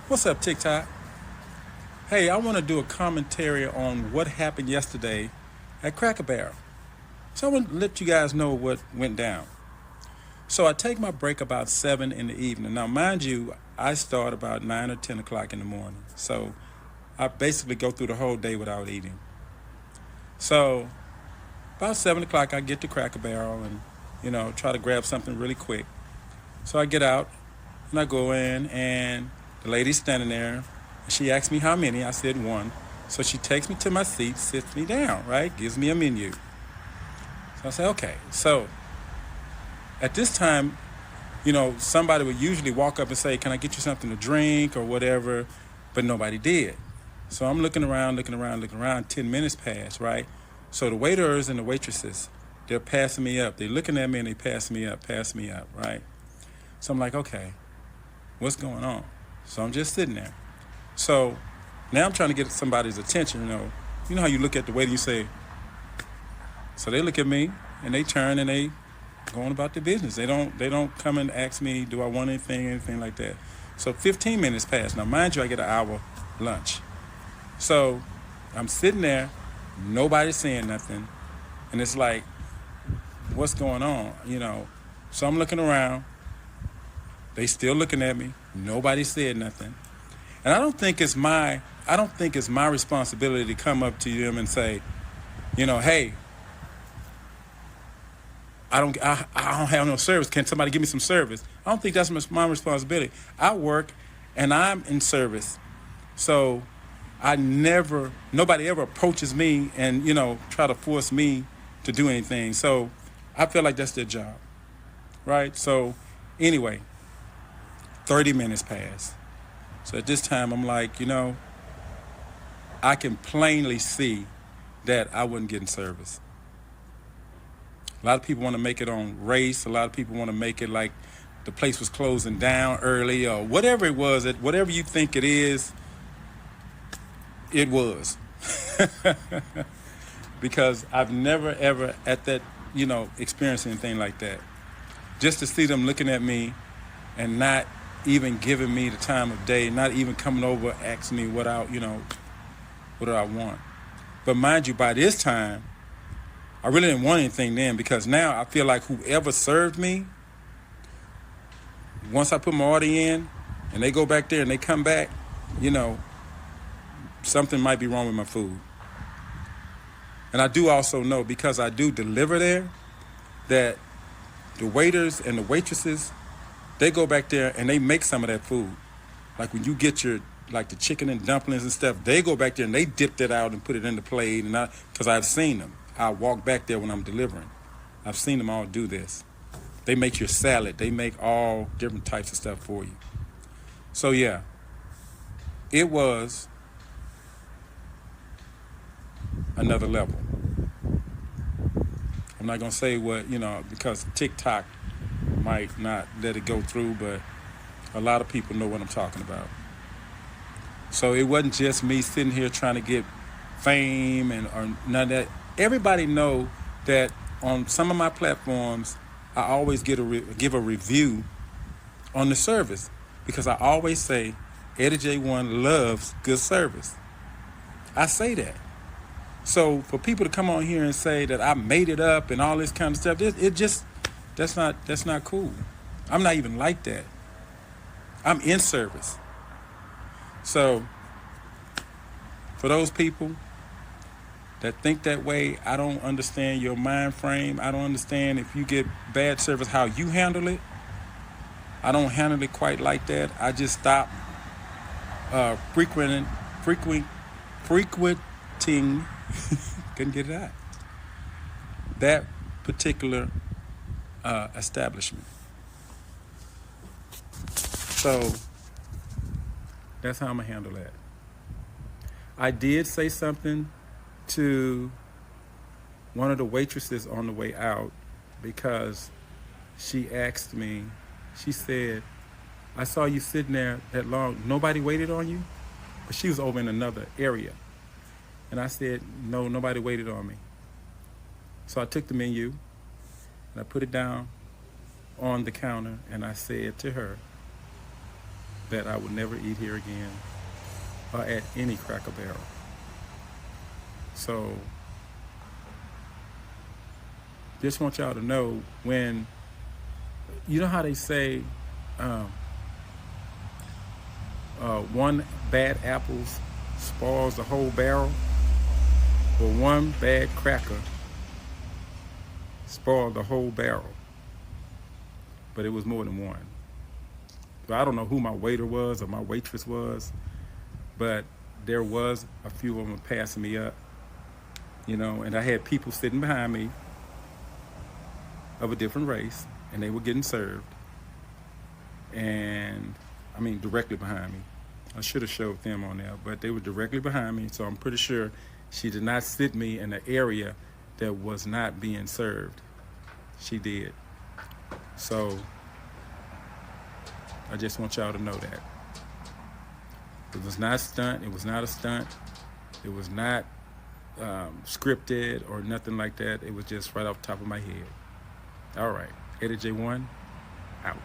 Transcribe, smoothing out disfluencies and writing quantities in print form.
What's up, TikTok? Hey, I want to do a commentary on what happened yesterday at Cracker Barrel. So I want to let you guys know what went down. So I take my break about 7 in the evening. Now, mind you, I start about 9 or 10 o'clock in the morning. So I basically go through the whole day without eating. So about 7 o'clock, I get to Cracker Barrel and, try to grab something really quick. So I get out and I go in, and the lady's standing there. She asked me how many. I said one. So she takes me to my seat, sits me down, right? Gives me a menu. So I say, okay. So at this time, somebody would usually walk up and say, can I get you something to drink or whatever? But nobody did. So I'm looking around, looking around, looking around. 10 minutes pass, right? So the waiters and the waitresses, they're passing me up. They're looking at me and they pass me up, right? So I'm like, okay, what's going on? So I'm just sitting there. So now I'm trying to get somebody's attention, You know how you look at the waiter and you say, so they look at me and they turn and they going about their business. They don't come and ask me, do I want anything like that. So 15 minutes pass. Now mind you, I get an hour lunch. So I'm sitting there, nobody's saying nothing. And it's like, what's going on? So I'm looking around. They still looking at me. Nobody said nothing. And I don't think it's my responsibility to come up to them and say, hey, I don't have no service. Can somebody give me some service? I don't think that's my responsibility. I work and I'm in service. So nobody ever approaches me and, try to force me to do anything. So I feel like that's their job, right? So anyway, 30 minutes pass. So at this time, I'm like, I can plainly see that I wasn't getting service. A lot of people want to make it on race. A lot of people want to make it like the place was closing down early or whatever it was. Whatever you think it is, it was. Because I've never, ever at that, experienced anything like that. Just to see them looking at me and not even giving me the time of day, not even coming over asking me what do I want. But mind you, by this time, I really didn't want anything then, because now I feel like whoever served me, once I put my order in and they go back there and they come back, something might be wrong with my food. And I do also know, because I do deliver there, that the waiters and the waitresses, they go back there and they make some of that food. Like when you get like the chicken and dumplings and stuff, they go back there and they dip it out and put it in the plate. And because I've seen them. I walk back there when I'm delivering. I've seen them all do this. They make your salad. They make all different types of stuff for you. So yeah, it was another level. I'm not going to say what, because TikTok might not let it go through, but a lot of people know what I'm talking about. So it wasn't just me sitting here trying to get fame or none of that. Everybody know that on some of my platforms, I always give a review on the service, because I always say Eddie J1 loves good service. I say that. So for people to come on here and say that I made it up and all this kind of stuff, that's not cool. I'm not even like that. I'm in service. So for those people that think that way, I don't understand your mind frame. I don't understand, if you get bad service, how you handle it. I don't handle it quite like that. I just stop frequenting couldn't get it out, that particular establishment. So that's how I'm gonna handle that. I did say something to one of the waitresses on the way out, because she asked me, she said, I saw you sitting there that long. Nobody waited on you? But she was over in another area. And I said, no, nobody waited on me. So I took the menu and I put it down on the counter and I said to her, that I would never eat here again or at any Cracker Barrel. So just want y'all to know, when you know how they say um, one bad apple spoils the whole barrel, or one bad cracker spoiled the whole barrel. But it was more than one. But I don't know who my waiter was or my waitress was, but there was a few of them passing me up, and I had people sitting behind me of a different race, and they were getting served. And I mean, directly behind me. I should have showed them on there, but they were directly behind me, so I'm pretty sure she did not sit me in an area that was not being served. She did. So I just want y'all to know that. It was not a stunt. It was not a stunt. It was not scripted or nothing like that. It was just right off the top of my head. All right. Eddie J1, out.